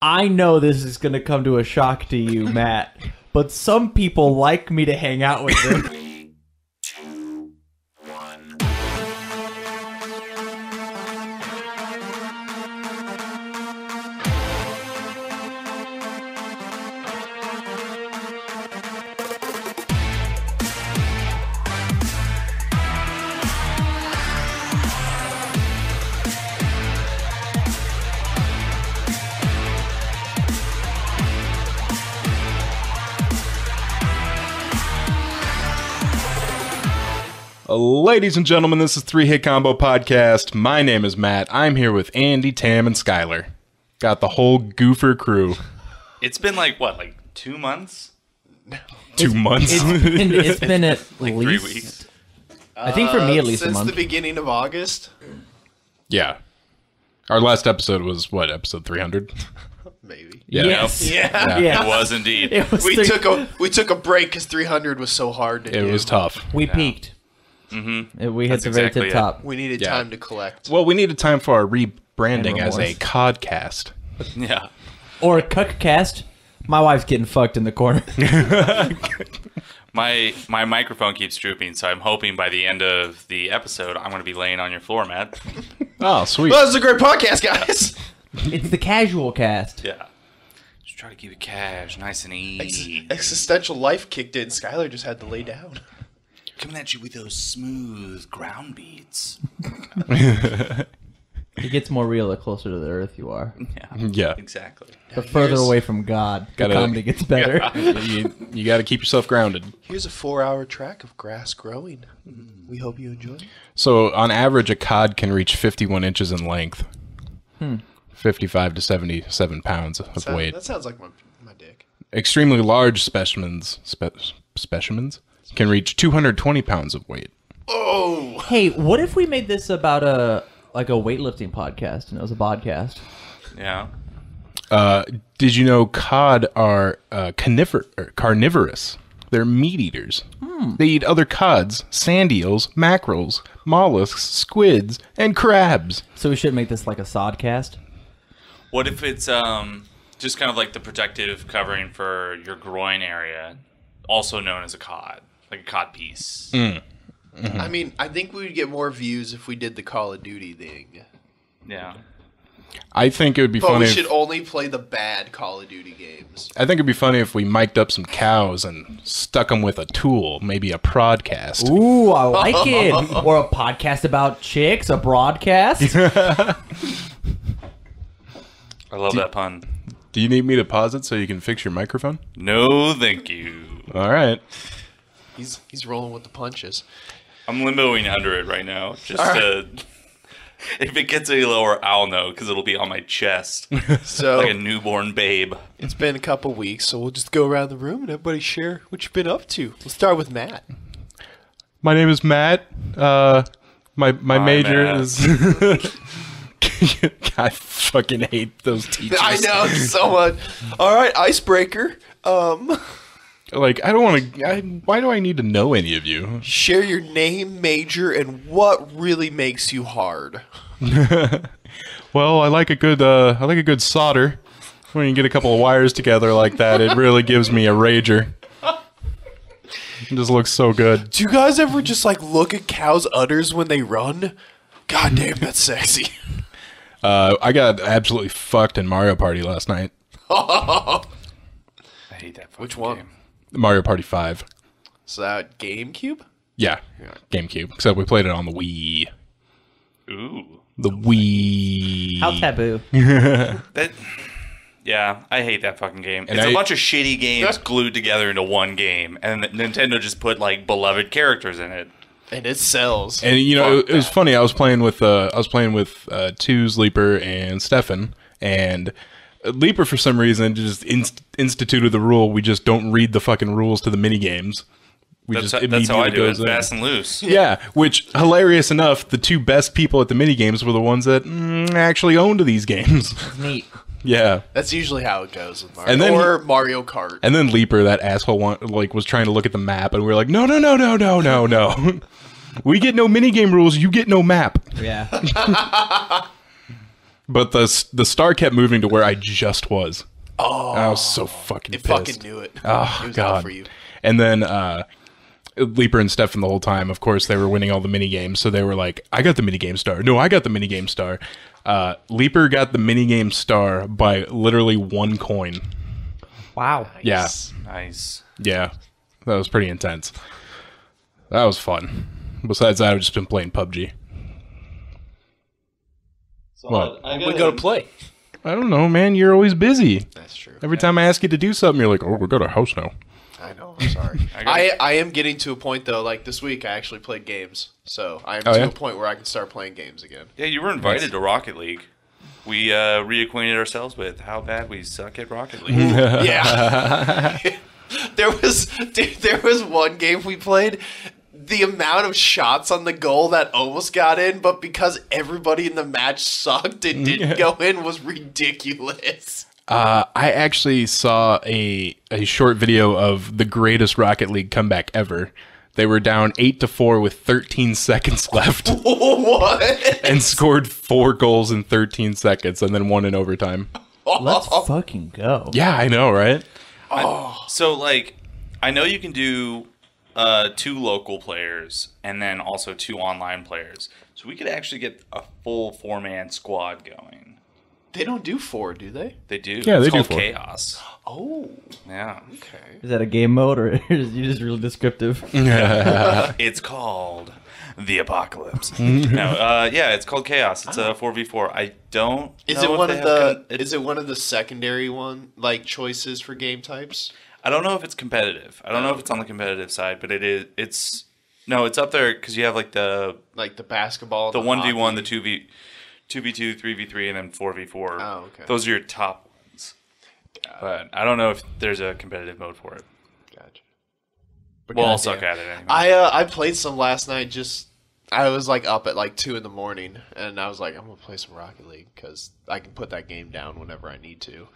I know this is going to come to a shock to you, Matt, but some people like me to hang out with them. 3, 2, 1. Ladies and gentlemen, this is Three Hit Combo Podcast. My name is Matt. I'm here with Andy, Tam, and Skyler. Got the whole goofer crew. It's been like 2 months? 2 months? It's been at Like least 3 weeks. I think for me at least a since month. the beginning of August. Yeah. Our last episode was, what, episode 300? Maybe. Yeah. Yes. Yeah. Yeah. It was indeed. It was We three- took a break because 300 was so hard to do. It was tough. We peaked. Mm-hmm. We hit That's the very exactly tip it. top. We needed Yeah. time to collect. Well, we needed time for our rebranding And as a remorse. codcast. Yeah. Or a cuckcast. My wife's getting fucked in the corner. My microphone keeps drooping, so I'm hoping by the end of the episode, I'm going to be laying on your floor, Matt. Oh, sweet. Well, this is a great podcast, guys. It's the casual cast. Yeah. Just try to keep it cash, nice and easy. Existential life kicked in. Skyler just had to lay down. Coming at you with those smooth ground beats. It gets more real the closer to the earth you are. Yeah. Yeah. Exactly. The further here's- away from God, the Gotta- comedy gets better. You got to keep yourself grounded. Here's a 4-hour track of grass growing. We hope you enjoy. So, on average, a cod can reach 51 inches in length. 55 to 77 pounds of weight. That sounds like my dick. Extremely large specimens can reach 220 pounds of weight. Oh! Hey, what if we made this about a weightlifting podcast and it was a podcast? Yeah. Did you know cod are carnivorous? They're meat eaters. They eat other cods, sand eels, mackerels, mollusks, squids, and crabs. So we should make this like a sodcast. What if it's just kind of like the protective covering for your groin area, also known as a cod, like a cod piece? I mean, I think we would get more views if we did the Call of Duty thing. Yeah. I think it would be But funny. we should only play the bad Call of Duty games. I think it'd be funny if we mic'd up some cows and stuck them with a tool, maybe a prodcast. Ooh, I like it. Or a podcast about chicks, a broadcast. I love that pun. Do you need me to pause it so you can fix your microphone? No, thank you. All right. He's rolling with the punches. I'm limboing under it right now. Just to... If it gets any lower, I'll know, because it'll be on my chest. So Like a newborn babe. it's been a couple weeks, so we'll just go around the room and everybody share what you've been up to. We'll start with Matt. My name is Matt. My major Matt. is. I fucking hate those teachers. I know so much. All right, icebreaker. Like, I don't want to. Why do I need to know any of you? Share your name, major, and what really makes you hard. Well, I like a good solder. When you get a couple of wires together like that, it really gives me a rager. It just looks so good. Do you guys ever just like look at cows' udders when they run? God damn, that's sexy. I got absolutely fucked in Mario Party last night. I hate that fucking Which one? game. Mario Party 5. Is that GameCube? Yeah, GameCube. Except we played it on the Wii. Ooh. The Wii. How taboo. Yeah, I hate that fucking game. And It's I- a bunch of shitty games glued together into one game, and Nintendo just put like beloved characters in it. And it sells. And you know, Fuck it was that. funny. I was playing with Twos, Leaper, and Stefan, and Leaper for some reason just instituted the rule: we just don't read the fucking rules to the mini games. We That's just how I immediately do it, goes in. fast and loose. Yeah, which hilarious enough, the two best people at the mini games were the ones that actually owned these games. Neat. Yeah, That's usually how it goes with Mario. And then or Mario Kart. and then Leaper, that asshole, was trying to look at the map, and we were like, no. We get no mini game rules. You get no map. Yeah. But the star kept moving to where I just was. Oh, I was so fucking it pissed. fucking knew it. Oh, it was God. out for you. And then Leaper and Stefan the whole time, of course, they were winning all the mini games. So they were like, I got the mini game star. No, I got the mini game star. Leaper got the mini game star by literally 1 coin. Wow. Yeah. Nice. Yeah. That was pretty intense. That was fun. Besides that, I've just been playing PUBG. What? I'm gonna go to play. I don't know, man. You're always busy. That's true. Every time I ask you to do something, you're like, oh, we got a house now. I know. I'm sorry. I am getting to a point though. Like this week, I actually played games, so I am to yeah? a point where I can start playing games again. Yeah, you were invited to Rocket League. We reacquainted ourselves with how bad we suck at Rocket League. Yeah. there was one game we played. The amount of shots on the goal that almost got in, but because everybody in the match sucked and didn't go in, was ridiculous. I actually saw a short video of the greatest Rocket League comeback ever. They were down 8-4 with 13 seconds left What? and scored 4 goals in 13 seconds and then won in overtime. Let's fucking go. Yeah, I know, right? So, like, I know you can do 2 local players and then also 2 online players. So we could actually get a full 4-man squad going. They don't do 4, do they? They do. Yeah, it's they do called 4. Chaos. Oh, Yeah. okay. Is that a game mode or is you just really descriptive? It's called the Apocalypse. No, yeah, it's called Chaos. It's a 4v4. I don't. Is know it one if of they have the? Is it one of the secondary choices for game types? I don't know if it's competitive. I don't know if it's on the competitive side, but it is. It's up there because you have like the basketball, the and 1v1, the hockey. 2v2, 3v3, and then 4v4. Oh, okay. Those are your top ones. But I don't know if there's a competitive mode for it. Gotcha. We'll all suck at it anyway. I played some last night. I was like up at like 2 a.m. and I was like, I'm gonna play some Rocket League because I can put that game down whenever I need to.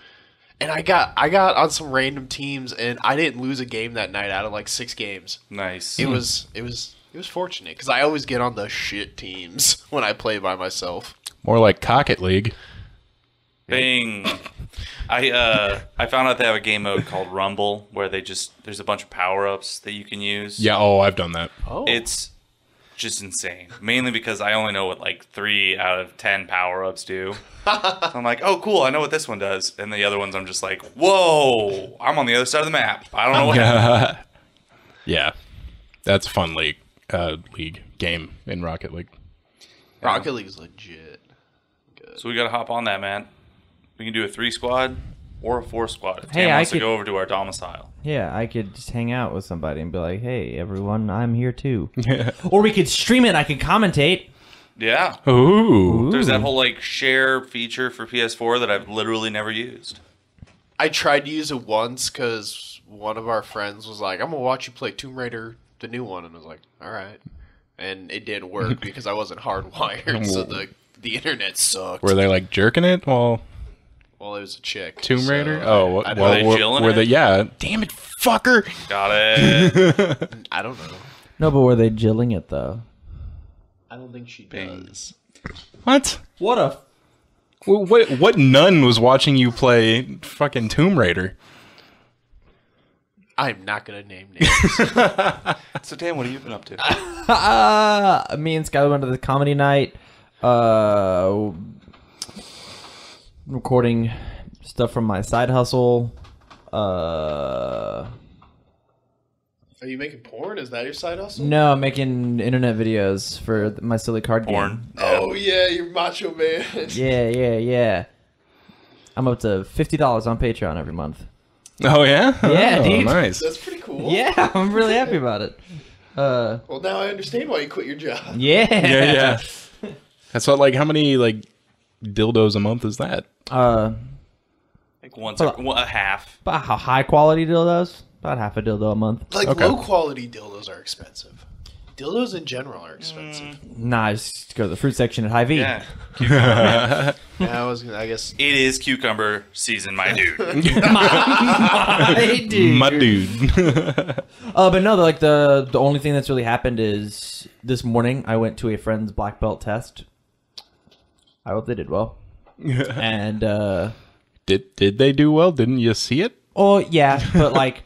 And I got on some random teams, and I didn't lose a game that night out of like 6 games. Nice. It was fortunate because I always get on the shit teams when I play by myself. More like Cocket League. Bing. I found out they have a game mode called Rumble where there's a bunch of power-ups that you can use. Yeah, I've done that. Oh, It's just insane. Mainly because I only know what like 3 out of 10 power-ups do. So I'm like, oh cool, I know what this one does. And the other ones I'm just like, whoa, I'm on the other side of the map. I don't know what happened. Yeah. That's a fun league game in Rocket League. Rocket League's legit. Good. So we gotta hop on that, man. We can do a 3 squad or a 4 squad. If Hey, Tam I wants to could- go over to our domicile. Yeah, I could just hang out with somebody and be like, hey, everyone, I'm here too. Or we could stream it and I could commentate. Yeah. Ooh. There's that whole like share feature for PS4 that I've literally never used. I tried to use it once because one of our friends was like, I'm going to watch you play Tomb Raider, the new one. And I was like, all right. And it didn't work because I wasn't hardwired, so the internet sucked. Were they like jerking it while Well, it was a chick. Tomb Raider? So Oh, I well, they jilling were it? they? Yeah. Damn it, fucker. Got it. I don't know. No, but were they jilling it though? I don't think she Bing. does. What? What a... What nun was watching you play fucking Tomb Raider? I'm not going to name names. So Dan, what have you been up to? Me and Skyler went to the comedy night. Recording stuff from my side hustle. Are you making porn? Is that your side hustle? No, I'm making internet videos for my silly card game. Porn. Oh, yeah, you're macho man. Yeah. I'm up to $50 on Patreon every month. Oh, yeah? Yeah, Oh, dude. nice. That's pretty cool. Yeah, I'm really happy about it. Well, now I understand why you quit your job. Yeah. Yeah. That's what, like, how many, like, dildos a month is that? Like once a half. About how high quality dildos? About half a dildo a month. Like, Okay. low quality dildos are expensive. Dildos in general are expensive. Nah, just go to the fruit section at Hy-Vee. Yeah. Yeah, I guess. It is cucumber season, my dude. My dude. My dude. But no, like the only thing that's really happened is this morning I went to a friend's black belt test. I hope they did well. And Did they do well? Didn't you see it? oh yeah, but like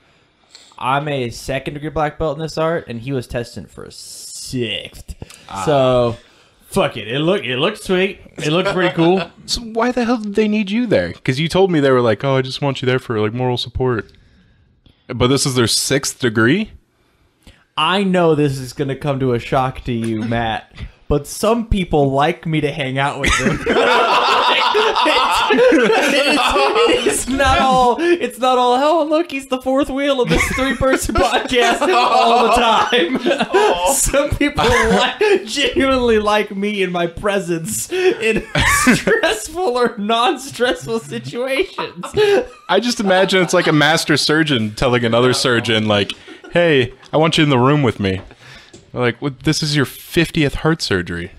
I'm a 2nd degree black belt in this art, and he was testing for a 6th. So fuck it. It looked sweet. It looked pretty cool. So why the hell did they need you there? Because you told me they were like, oh, I just want you there for like moral support. But this is their 6th degree? I know this is going to come to a shock to you, Matt, but some people like me to hang out with them. It's not all, oh, look, he's the 4th wheel of this 3-person podcast all the time. Some people genuinely like me in my presence in stressful or non-stressful situations. I just imagine it's like a master surgeon telling another surgeon, like, hey, I want you in the room with me. Like, this is your 50th heart surgery.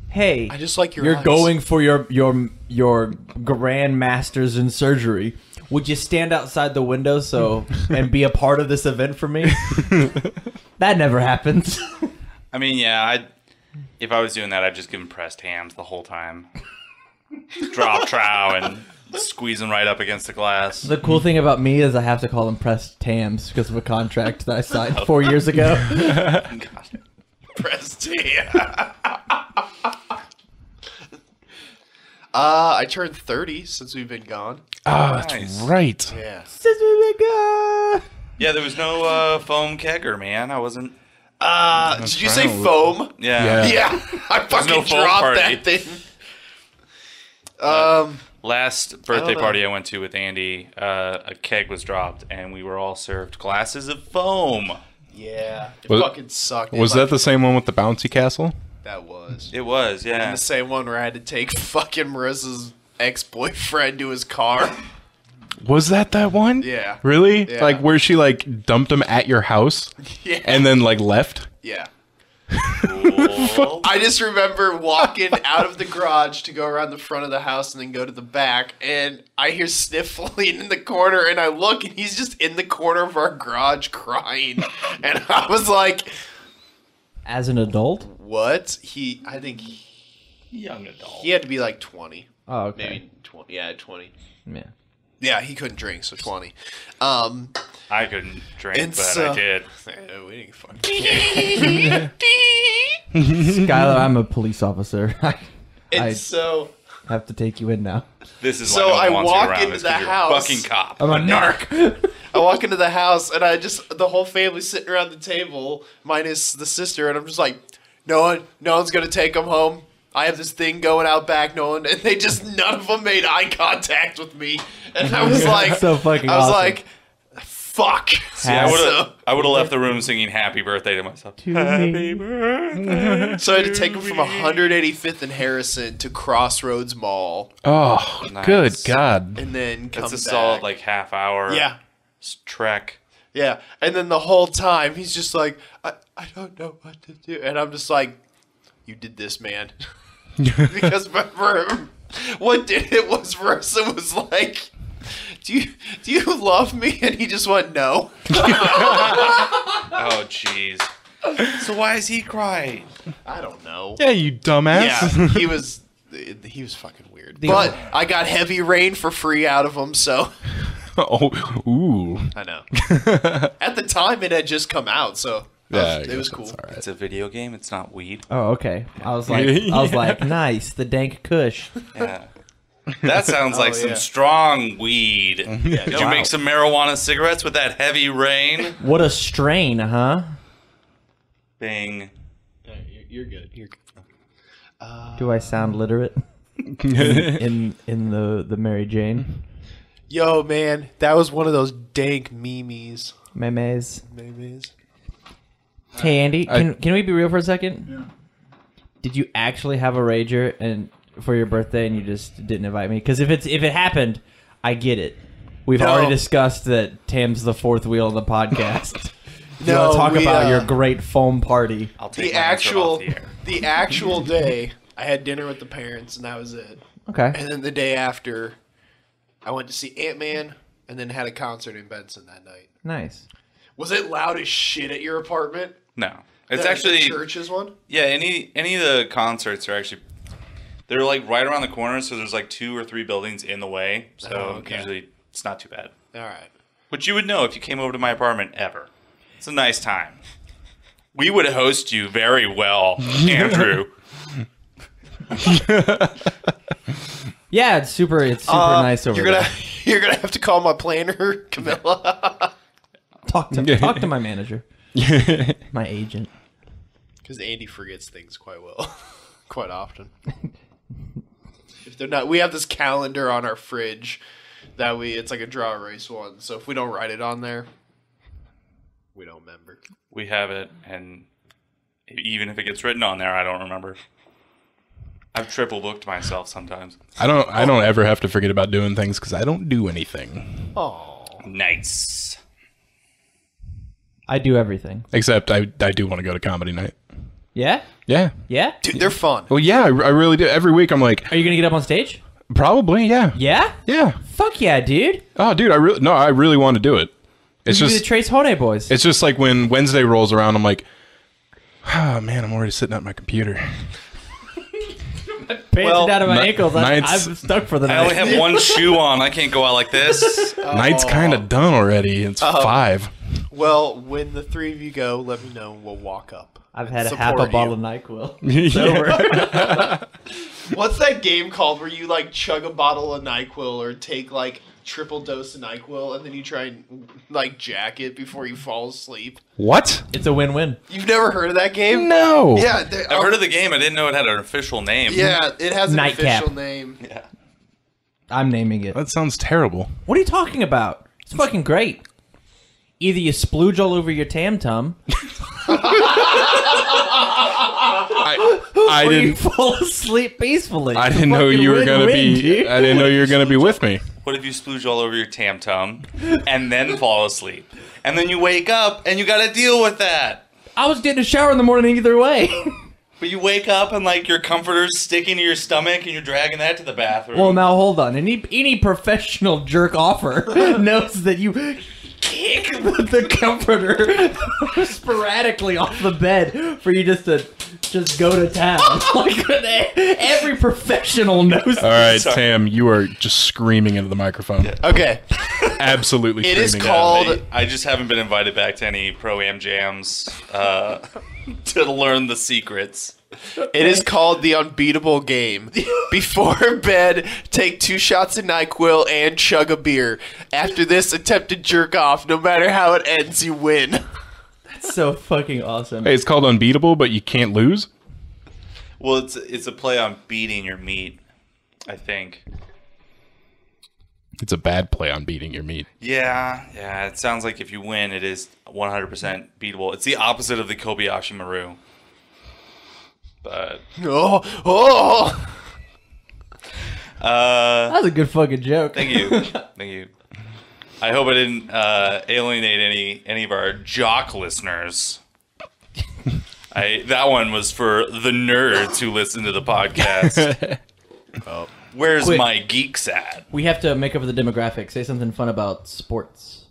Hey, I just like your you're eyes. going for your grand masters in surgery. Would you stand outside the window and be a part of this event for me? That never happens. I mean, yeah, if I was doing that, I'd just give him pressed hams the whole time. Drop trow and squeezing right up against the glass. The cool thing about me is I have to call them pressed Tams because of a contract that I signed 4 years ago. Pressed I turned 30 since we've been gone. Ah, Nice. that's right. Yeah. Yeah, there was no foam kegger, man. I wasn't. Did you say foam? Yeah. Yeah. I fucking no foam dropped party. that thing. Last birthday know. party I went to with Andy, a keg was dropped, and we were all served glasses of foam. Yeah. It Was- fucking sucked. Was that the same one with the bouncy castle? That was. It was, And yeah. the same one where I had to take fucking Marissa's ex-boyfriend to his car. Was that one? Yeah. Really? Yeah. Like where she like dumped him at your house Yeah. and then like left? Yeah. Cool. I just remember walking out of the garage to go around the front of the house and then go to the back, and I hear sniffling in the corner, and I look, and he's just in the corner of our garage crying. And I was like, As an adult? what? I think Young adult. he had to be like 20. Oh, okay. Maybe 20. Yeah, 20. Yeah. Yeah, he couldn't drink, so 20. I couldn't drink, And but so- I did. We didn't fucking Skyler, I'm a police officer. And I so have to take you in now. This is So why no one I wants walk you around, into is the 'cause you're a house. fucking cop. I'm a narc. I walk into the house, and the whole family sitting around the table, minus the sister, and I'm just like, no one's gonna take him home. I have this thing going out back, and they just, none of them made eye contact with me. And I was like, So fucking I was awesome. like, fuck. See, I would have left the room singing "Happy Birthday" to myself. Happy birthday. So I had to take him from 185th and Harrison to Crossroads Mall, Oh, Nice. good God. and then come That's a back. solid like half hour. Yeah. Trek. Yeah, and then the whole time he's just like, I don't know what to do, and I'm just like, you did this, man. Because remember, what did it was Marissa was like, do you love me? And he just went, no. Oh, jeez. So why is he crying? I don't know. Yeah, you dumbass. Yeah, he was fucking weird. But I got Heavy Rain for free out of him, so Oh, ooh. I know. At the time, it had just come out, so it was cool. It's a video game. It's not weed. Oh, okay. I was like, nice, the dank kush. Yeah. That sounds like some yeah. strong weed. Did you make some marijuana cigarettes with that Heavy Rain? What a strain, huh? Bing. You're good. You're good. Do I sound literate in the Mary Jane? Yo, man, that was one of those dank memes. Memes. Memes. Hey Andy, can we be real for a second? Yeah. Did you actually have a rager and for your birthday and you just didn't invite me? Because if it happened, I get it. We've already discussed that Tam's the 4th wheel of the podcast. You want to talk about your great foam party? I'll take The my answer off the air. actual day, I had dinner with the parents, and that was it. Okay. And then the day after, I went to see Ant-Man, and then had a concert in Benson that night. Nice. Was it loud as shit at your apartment? No. It's The actually church's one. yeah. Any of the concerts are actually They're like right around the corner, so there's like 2 or 3 buildings in the way. So okay. usually it's not too bad. All right. Which you would know if you came over to my apartment ever. It's a nice time. We would host you very well, Andrew. Yeah, it's super nice over there. You're gonna have to call my planner, Camilla, Talk to my manager, my agent. because Andy forgets things quite well, quite often. If they're not, we have this calendar on our fridge that it's like a draw erase one. So if we don't write it on there, we don't remember. We have it, and even if it gets written on there, I don't remember. I've triple booked myself sometimes. I don't ever have to forget about doing things because I don't do anything. Oh, Nice. I do everything. Except I do want to go to comedy night. Yeah? Yeah. Yeah? dude, they're fun. Well, yeah, I really do. Every week I'm like, Are you going to get up on stage? probably, yeah. Yeah? Yeah. Fuck yeah, dude. Oh, dude, I really want to do it. It's You do the just Trace Hone boys. it's just like when Wednesday rolls around, I'm like, oh man, I'm already sitting at my computer. Pants are down to my ankles. nights- I'm stuck for the I only night. have one shoe on. I can't go out like this. Night's kind of done already. It's 5. Well, when the 3 of you go, let me know. We'll walk up. I've had a Support half a you. bottle of NyQuil. Yeah. What's that game called where you like chug a bottle of NyQuil or take like triple dose of NyQuil and then you try and like jack it before you fall asleep? What? It's a win-win. You've never heard of that game? No. Yeah, I've heard of the game. I didn't know it had an official name. Yeah, it has an Nightcap. official name. Yeah. I'm naming it. That sounds terrible. What are you talking about? It's fucking great. Either you splooge all over your tam-tum, I or you didn't. fall asleep peacefully. I It's a didn't know fucking you were gonna win-win, be. dude. I didn't know you were gonna be with me. What if you splooge all over your tam-tum and then fall asleep? And then you wake up and you got to deal with that. I was getting a shower in the morning either way. But you wake up and like your comforter's sticking to your stomach and you're dragging that to the bathroom. Well, now hold on. Any professional jerk offer knows that you kick the comforter sporadically off the bed for you just to go to town. Like every professional knows. All right, Sorry. Tam, you are just screaming into the microphone. Okay. Absolutely. It is screaming called- at me. I just haven't been invited back to any Pro-Am jams to learn the secrets. It is called the unbeatable game. Before bed, take 2 shots of NyQuil and chug a beer. After this, attempt to jerk off. No matter how it ends, you win. That's so fucking awesome. Hey, it's called Unbeatable, but you can't lose. Well, it's a play on beating your meat, I think. It's a bad play on beating your meat. Yeah. It sounds like if you win, it is 100% beatable. It's the opposite of the Kobayashi Maru. But Oh. That was a good fucking joke. thank you. I hope I didn't alienate any of our jock listeners. That one was for the nerds who listen to the podcast. Where's Quick. my geeks at? We have to make up for the demographic. Say something fun about sports.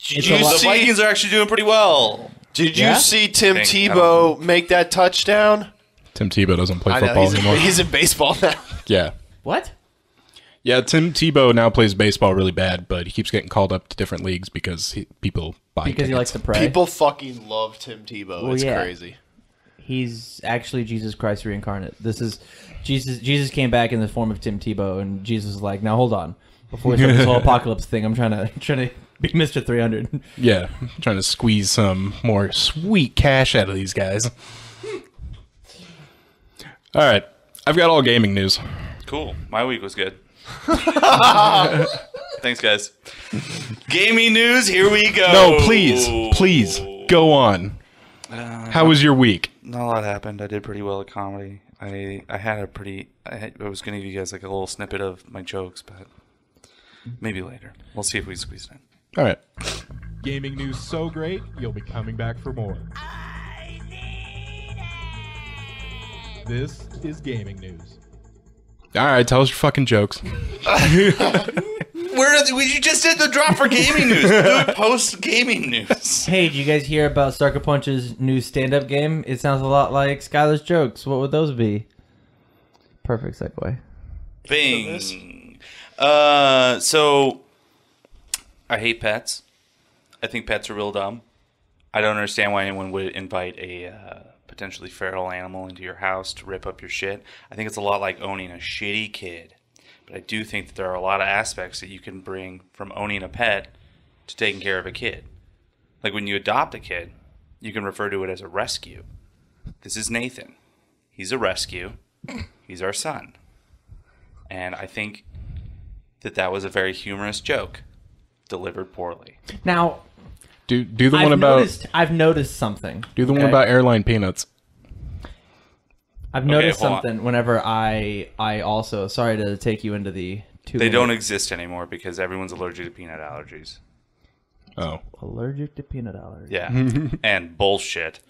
Did a you lot- The see? Vikings are actually doing pretty well. Did you Yeah? see Tim I Tebow make that touchdown? Tim Tebow doesn't play I know football anymore. he's in baseball now. Yeah. What? Yeah, Tim Tebow now plays baseball really bad, but he keeps getting called up to different leagues because people buy Because he tickets. likes to pray. People fucking love Tim Tebow. Well, It's yeah. crazy. He's actually Jesus Christ reincarnate. This is Jesus. Jesus came back in the form of Tim Tebow, and Jesus is like, now hold on. Before we start this whole apocalypse thing, I'm trying to be Mr. 300. Yeah, trying to squeeze some more sweet cash out of these guys. All right, I've got all gaming news. Cool. My week was good. Thanks, guys. Gaming news, here we go. No, please, go on. How was your week? Not a lot happened. I did pretty well at comedy. I was going to give you guys like a little snippet of my jokes, but maybe later. We'll see if we squeeze it in. All right. Gaming news so great, you'll be coming back for more. This is gaming news. All right, tell us your fucking jokes. You just did the drop for gaming news. Do it post gaming news. Hey, did you guys hear about Sucker Punch's new stand-up game? It sounds a lot like Skyler's jokes. What would those be? Perfect segue. Bing. So I hate pets. I think pets are real dumb. I don't understand why anyone would invite a potentially feral animal into your house to rip up your shit. I think it's a lot like owning a shitty kid. But I do think that there are a lot of aspects that you can bring from owning a pet to taking care of a kid. Like when you adopt a kid, you can refer to it as a rescue. This is Nathan. He's a rescue. He's our son. And I think that was a very humorous joke delivered poorly. Now, Do the one about I've noticed something. do the one about airline peanuts. I've noticed hold on. something whenever I also, sorry to take you into the They don't exist anymore because everyone's allergic to peanut allergies. Oh, allergic to peanut allergies. Yeah. And bullshit.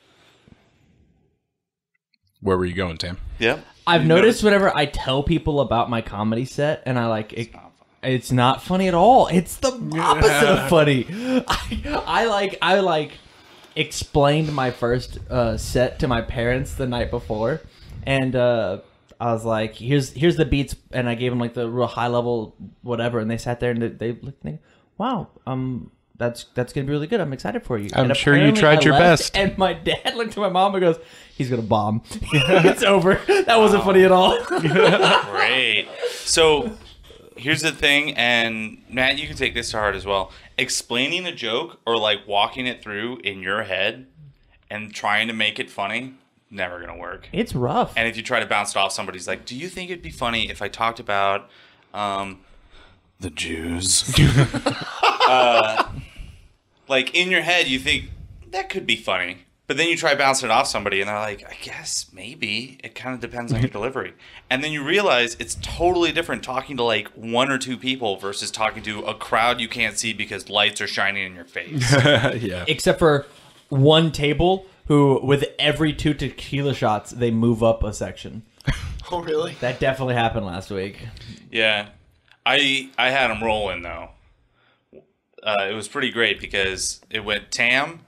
where were you going, Tam? Yep. I've noticed whenever I tell people about my comedy set and I like it, it's not funny at all. It's the opposite of funny. I like explained my first set to my parents the night before, and I was like, "Here's the beats," and I gave them like the real high level whatever, and they sat there and they looked, wow, that's gonna be really good. I'm excited for you. I'm And sure you apparently tried I your left, best. And my dad looked at my mom and goes, "He's gonna bomb. It's over. That wasn't funny at all." Great. So here's the thing, and Matt, you can take this to heart as well. Explaining a joke or like walking it through in your head and trying to make it funny, never gonna work. It's rough. And if you try to bounce it off somebody's like, do you think it'd be funny if I talked about the Jews? Like in your head, you think that could be funny. But then you try bouncing it off somebody and they're like, I guess maybe. It kind of depends on your delivery. And then you realize it's totally different talking to like one or two people versus talking to a crowd you can't see because lights are shining in your face. Yeah. Except for one table who, with every 2 tequila shots, they move up a section. Oh, really? That definitely happened last week. Yeah. I had them rolling though. It was pretty great because it went Tam,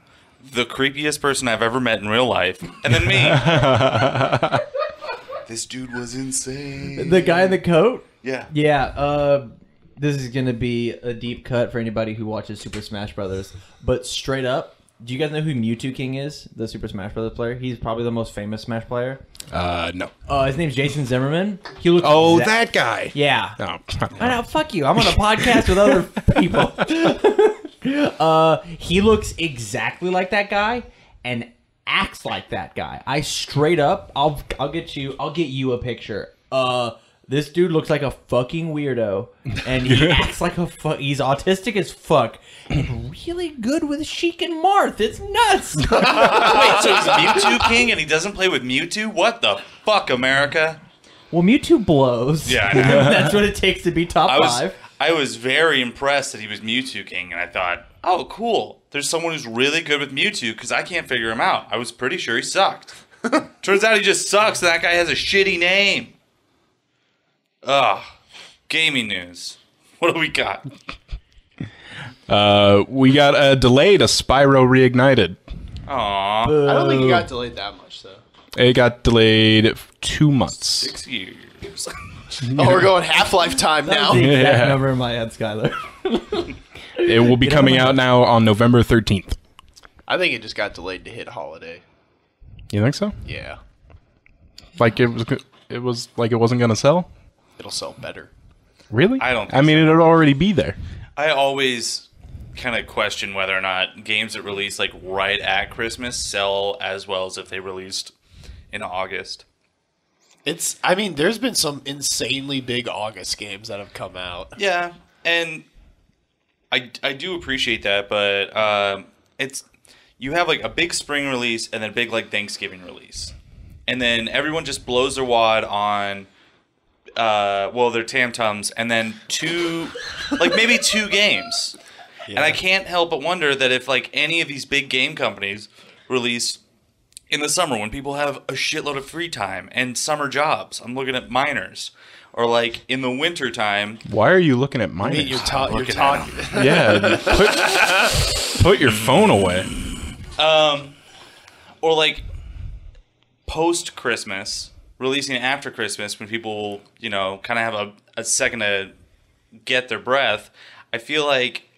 the creepiest person I've ever met in real life, and then me. This dude was insane. The guy in the coat? Yeah. Yeah, this is going to be a deep cut for anybody who watches Super Smash Brothers. But straight up, do you guys know who Mewtwo King is? The Super Smash Brothers player? He's probably the most famous Smash player. No. His name's Jason Zimmerman. He looks That guy. Yeah. Oh. I know, fuck you. I'm on a podcast with other people. He looks exactly like that guy and acts like that guy. I straight up, I'll get you a picture. This dude looks like a fucking weirdo, and he acts like he's autistic as fuck, and really good with Sheik and Marth. It's nuts. Wait, so he's Mewtwo King and he doesn't play with Mewtwo? What the fuck, America? Well, Mewtwo blows. Yeah, I know. That's what it takes to be top 5. I was very impressed that he was Mewtwo King, and I thought, oh, cool. There's someone who's really good with Mewtwo because I can't figure him out. I was pretty sure he sucked. Turns out he just sucks, and that guy has a shitty name. Ugh. Gaming news. What do we got? We got delayed a Spyro Reignited. Aw. I don't think it got delayed that much, though. It got delayed 2 months. 6 years. Oh, we're going Half-Life time That now. was the exact Yeah. number in my head, Skyler. It will be coming out now on November 13th. I think it just got delayed to hit holiday. You think so? Yeah. Like it was like it wasn't gonna sell? It'll sell better. Really? I don't think I mean, it'd already be there. I always kind of question whether or not games that release like right at Christmas sell as well as if they released in August. I mean, there's been some insanely big August games that have come out. Yeah, and I do appreciate that, but it's you have like a big spring release and then a big like Thanksgiving release, and then everyone just blows their wad on their Tam-Tums, and then maybe two games. Yeah. And I can't help but wonder that if like any of these big game companies release in the summer when people have a shitload of free time and summer jobs, I'm looking at minors, or like in the winter time. Why are you looking at mine? You're talking. Yeah, put your phone away. Or like post Christmas releasing it after Christmas when people, kind of have a second to get their breath, I feel like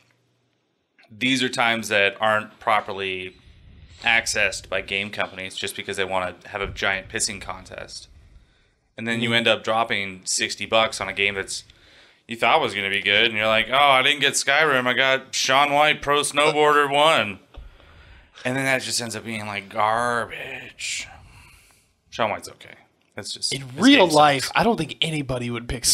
these are times that aren't properly accessed by game companies just because they want to have a giant pissing contest. And then you end up dropping $60 on a game that's you thought was going to be good, and you're like, oh, I didn't get Skyrim, I got Shaun White Pro Snowboarder 1. And then that just ends up being like garbage. Shaun White's okay. That's just in real life. I don't think anybody would pick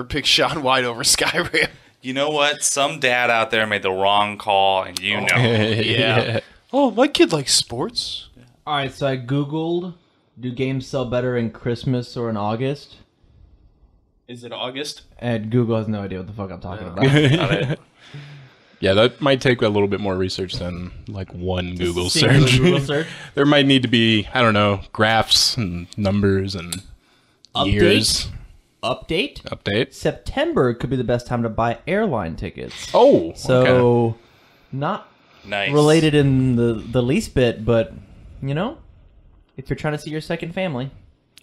pick Shaun White over Skyrim. You know what? Some dad out there made the wrong call, and you know. Yeah. Oh, my kid likes sports. All right, so I Googled, do games sell better in Christmas or in August? Is it August? And Google has no idea what the fuck I'm talking about. Yeah, that might take a little bit more research than like one Google Singular search. Google search. There might need to be, I don't know, graphs and numbers and years. Update. September could be the best time to buy airline tickets. Oh, So, okay. not Nice. related in the least bit, but, if you're trying to see your second family.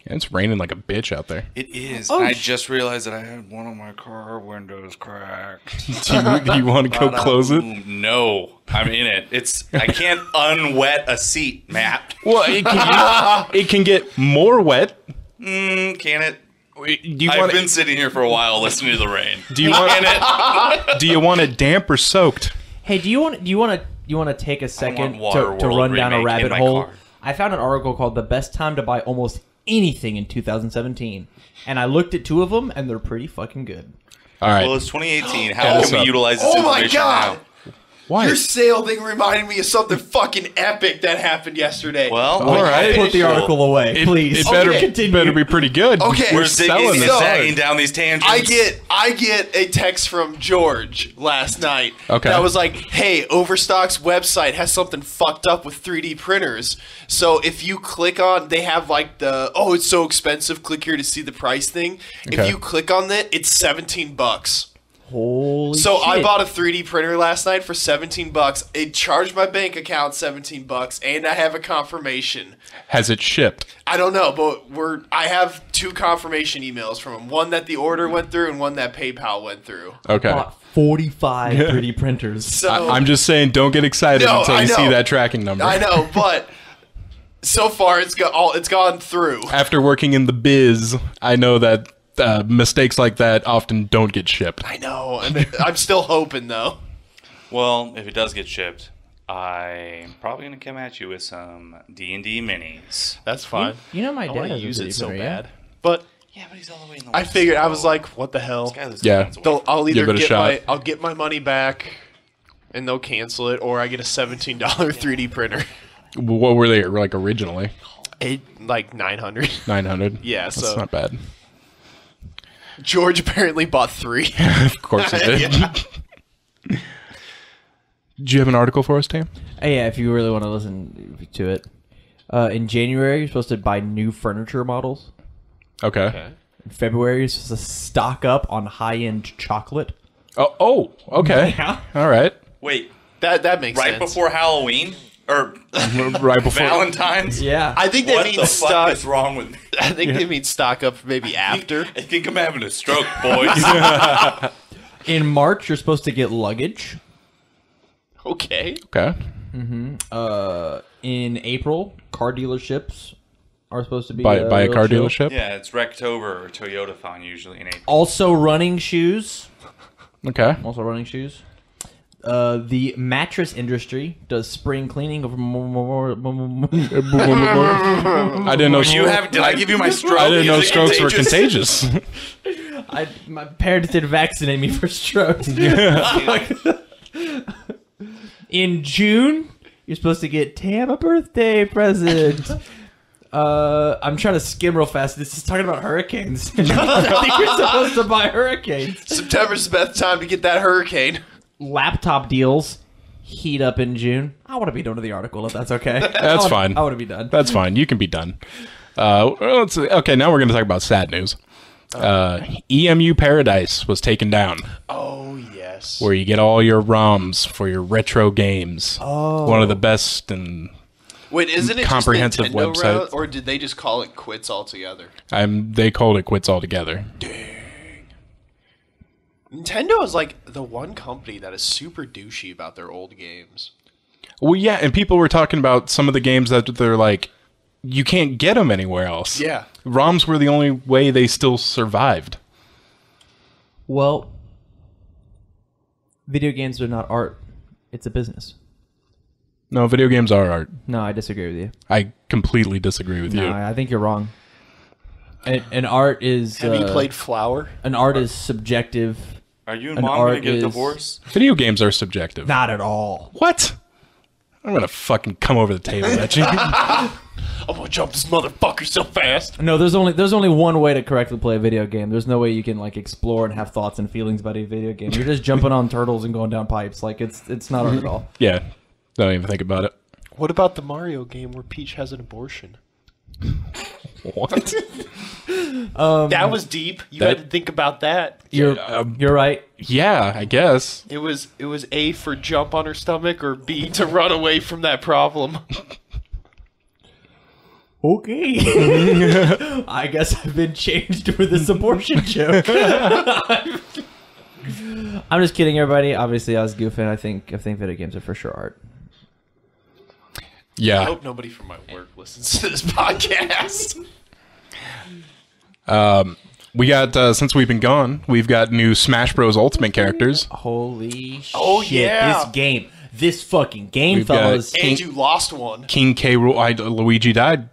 Yeah, it's raining like a bitch out there. It is. Oh, I just realized that I had one of my car windows cracked. Do you want to go close it? No, I'm in it. I can't unwet a seat, Matt. Well, it can get more wet. Can it? Do you I've want been sitting here for a while listening to the rain. Do you want it? Do you want it damp or soaked? Hey, do you want to take a second to Waterworld run down a remake in rabbit my hole? car. I found an article called "The Best Time to Buy Almost Anything in 2017," and I looked at two of them, and they're pretty fucking good. All right. Well, it's 2018. How can we utilize this Oh my information God! now? Why? Your sale thing reminded me of something fucking epic that happened yesterday. Well, All right. Put the article away, please. It better, Continue. better be pretty good. Okay. We're We're zigging and so- zagging down these tangents. I get a text from George last night. Okay. That was like, hey, Overstock's website has something fucked up with 3D printers. So if you click on, they have like it's so expensive, click here to see the price thing. Okay. If you click on that, it's $17. Holy So shit. I bought a 3D printer last night for $17. It charged my bank account $17, and I have a confirmation. Has it shipped? I don't know, but I have two confirmation emails from him. One that the order went through, and one that PayPal went through. Okay. bought 45 3D printers. So I'm just saying, don't get excited No, until I you see know. that tracking number. I know, but so far it's gone through. After working in the biz, I know that mistakes like that often don't get shipped. I know, and I'm still hoping though. Well, if it does get shipped, I'm probably going to come at you with some D&D minis. That's fine. My I dad want to has a use 3D it so printer, yeah? bad, but Yeah, but he's all the way in the I West figured I was Coast. like, what the hell? Skyler's Yeah. miles away. I'll either Give it a shot. I'll get my money back, and they'll cancel it, or I get a $17 3D printer. What were they like originally? Like 900. 900. Yeah, That's so- not bad. George apparently bought 3. Of course it did. Yeah. Do you have an article for us, Tam? Yeah, if you really want to listen to it. In January, you're supposed to buy new furniture models. Okay. In February, you're supposed to stock up on high-end chocolate. Oh, okay. Yeah. All right. Wait, That makes right sense. before Halloween? Or Right before. Valentine's? Yeah. I think that What means the stock. fuck is wrong with me? I think they mean stock up maybe after. I think I'm having a stroke, boys. In March, you're supposed to get luggage. Okay. Okay. In April, car dealerships are supposed to be Buy a real car chill. dealership. Yeah, it's Rectober or Toyotathon usually in April. Also, running shoes. Okay. Also, running shoes. The mattress industry does spring cleaning of I didn't know. Did I give you my stroke? I didn't know Is it strokes were contagious? contagious. My parents didn't vaccinate me for strokes. In June, you're supposed to get Tam a birthday present. I'm trying to skim real fast. This is talking about hurricanes. I think you're supposed to buy hurricanes. September's the best time to get that hurricane. Laptop deals heat up in June. I want to be done with the article if that's okay. That's fine. I want to be done. That's fine. You can be done. Okay, now we're going to talk about sad news. EMU Paradise was taken down, Oh yes. where you get all your ROMs for your retro games. Oh. One of the best and Wait, isn't it comprehensive just Nintendo website. route, or did they just call it quits altogether? They called it quits altogether. Nintendo is like the one company that is super douchey about their old games. Well, yeah, and people were talking about some of the games that they're like, you can't get them anywhere else. Yeah. ROMs were the only way they still survived. Well, video games are not art. It's a business. No, video games are art. No, I disagree with you. I completely disagree with you. No, I think you're wrong. An art is... Have you played Flower? An art is subjective. Are you and An mom going to art get a is- divorce? Video games are subjective. Not at all. What? I'm gonna fucking come over the table at you. I'm gonna jump this motherfucker so fast. No, there's only one way to correctly play a video game. There's no way you can like explore and have thoughts and feelings about a video game. You're just jumping on turtles and going down pipes. Like it's not art at all. Yeah, don't even think about it. What about the Mario game where Peach has an abortion? What? That was deep. You had to think about that. You're right. Yeah, I guess. It was A for jump on her stomach or B to run away from that problem. Okay. I guess I've been changed for this abortion joke. I'm just kidding, everybody. Obviously, I was goofing. I think video games are for sure art. I Yeah. hope nobody from my work listens to this podcast. We got, since we've been gone, we've got new Smash Bros. Ultimate characters. Holy shit. Oh, yeah. This fucking game, We've got fellas. And you lost one. King K. Luigi died.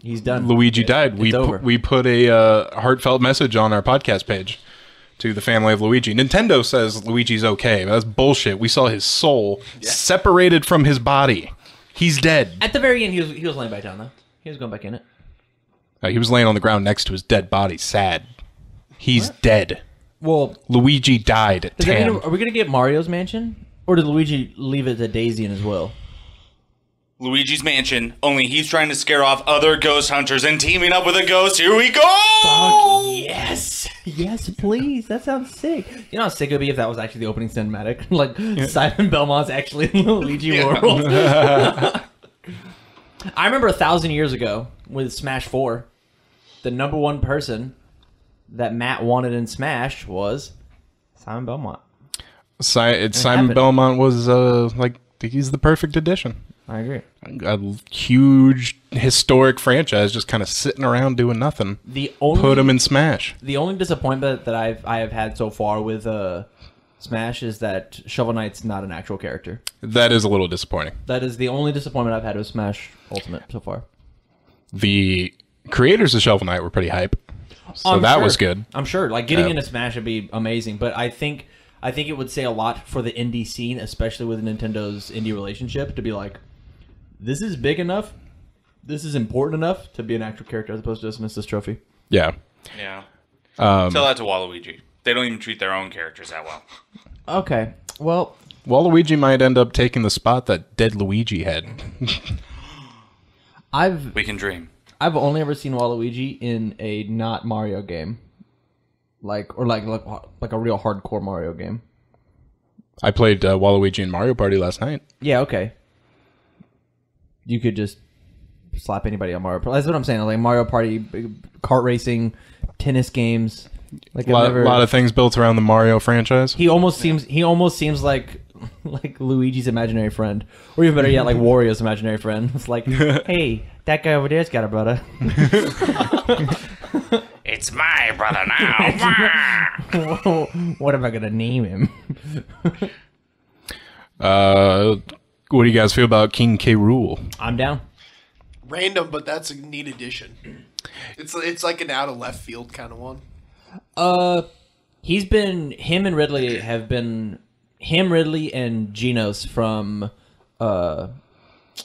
He's done. Luigi died. It's over. We put a heartfelt message on our podcast page to the family of Luigi. Nintendo says Luigi's okay. That's bullshit. We saw his soul separated from his body. He's dead. At the very end, he was laying back down, though. He was going back in it. He was laying on the ground next to his dead body, sad. He's dead. Well, Luigi died. does that mean, Tam. are we going to get Mario's mansion? Or did Luigi leave it to Daisy and his will? Luigi's Mansion, only he's trying to scare off other ghost hunters and teaming up with a ghost. Here we go! Fuck yes! Yes, please. That sounds sick. You know how sick it would be if that was actually the opening cinematic? Like, Simon Belmont's actually in Luigi World. I remember 1,000 years ago with Smash 4, the number one person that Matt wanted in Smash was Simon Belmont. Simon happened. Belmont was he's the perfect addition. I agree. A huge historic franchise just kind of sitting around doing nothing. Put him in Smash. The only disappointment that I have had so far with Smash is that Shovel Knight's not an actual character. That is a little disappointing. That is the only disappointment I've had with Smash Ultimate so far. The creators of Shovel Knight were pretty hype, so that was good. I'm sure. Like getting into Smash would be amazing, but I think it would say a lot for the indie scene, especially with Nintendo's indie relationship, to be like, this is big enough, this is important enough to be an actual character as opposed to dismiss this trophy. Yeah. Yeah. Tell that to Waluigi. They don't even treat their own characters that well. Okay. Well, Waluigi might end up taking the spot that dead Luigi had. We can dream. I've only ever seen Waluigi in a not Mario game, like a real hardcore Mario game. I played Waluigi in Mario Party last night. Yeah, okay. You could just slap anybody on Mario Party. That's what I'm saying. Like Mario Party, kart racing, tennis games. Like A lot of things built around the Mario franchise. He almost seems like Luigi's imaginary friend, or even better yet, like Wario's imaginary friend. It's like, hey, that guy over there's got a brother. It's my brother now. What am I gonna name him? What do you guys feel about King K. Rool? I'm down. Random, but that's a neat addition. It's like an out of left field kind of one. Him and Ridley and Genos from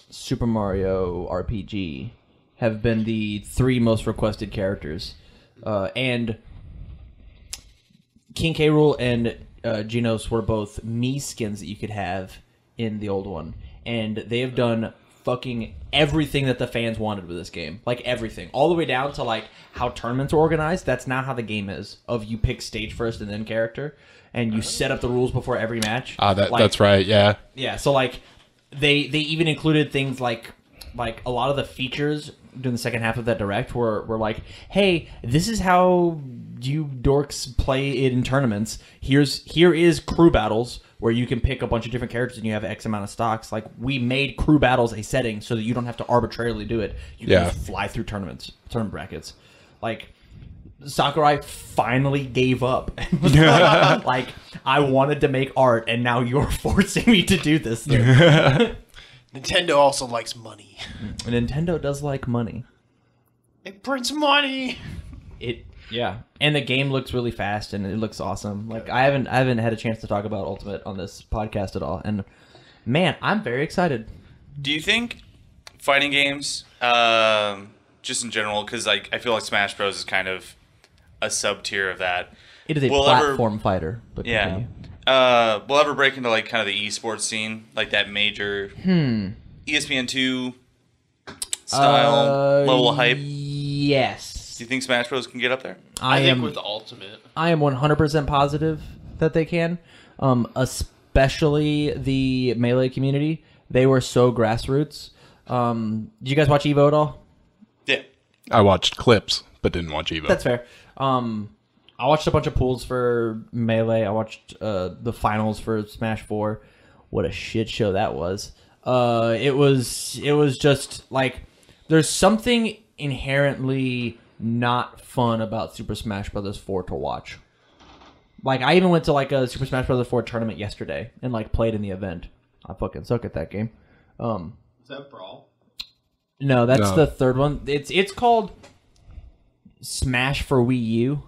Super Mario RPG have been the 3 most requested characters. And King K. Rool and Genos were both Mii skins that you could have in the old one. And they have done fucking everything that the fans wanted with this game. Like everything. All the way down to like how tournaments are organized. That's not how the game is. Of you pick stage first and then character. And you set up the rules before every match. That's right, yeah. Yeah, so like they even included things like like a lot of the features during the second half of that direct were like, hey, this is how you dorks play it in tournaments. Here is crew battles where you can pick a bunch of different characters and you have X amount of stocks. Like, we made crew battles a setting so that you don't have to arbitrarily do it. You can just fly through tournament brackets. Like, Sakurai finally gave up. Like, I wanted to make art, and now you're forcing me to do this thing. Nintendo also likes money. Nintendo does like money. It prints money. Yeah, and the game looks really fast, and it looks awesome. Like, I haven't had a chance to talk about Ultimate on this podcast at all, and man, I'm very excited. Do you think fighting games, just in general, because like I feel like Smash Bros is kind of a sub tier of that. It is a platform fighter. But yeah. We'll ever break into like kind of the esports scene, like that major ESPN2 style level of hype? Yes. Do you think Smash Bros can get up there? I think with Ultimate. I am 100% positive that they can. Especially the Melee community. They were so grassroots. Did you guys watch Evo at all? Yeah. I watched clips, but didn't watch Evo. That's fair. I watched a bunch of pools for Melee. I watched the finals for Smash 4. What a shit show that was. It was just like, there's something inherently not fun about Super Smash Bros. 4 to watch. Like, I even went to like a Super Smash Bros. 4 tournament yesterday and like played in the event. I fucking suck at that game. Is that Brawl? No, that's the third one. It's called Smash for Wii U,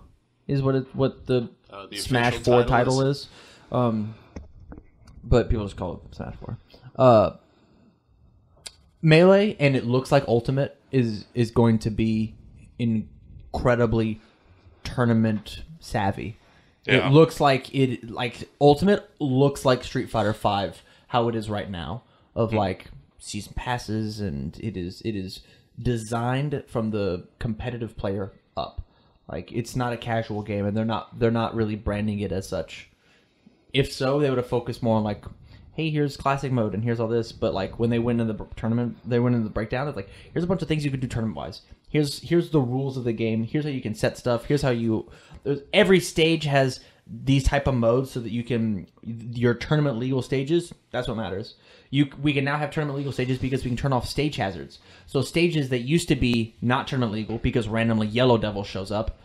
is what the Smash 4 title is. But people just call it Smash 4. Melee, and it looks like Ultimate is going to be incredibly tournament savvy. Yeah. It looks like Ultimate looks like Street Fighter V, how it is right now, of like season passes, and it is designed from the competitive player up. Like, it's not a casual game, and they're not really branding it as such. If so, they would have focused more on like, hey, here's classic mode and here's all this. But like, when they went into the tournament, they went into the breakdown. It's like, here's a bunch of things you can do tournament wise. Here's the rules of the game. Here's how you can set stuff. Here's how every stage has these type of modes so that you can, your tournament legal stages. That's what matters. We can now have tournament legal stages because we can turn off stage hazards. So stages that used to be not tournament legal because randomly Yellow Devil shows up,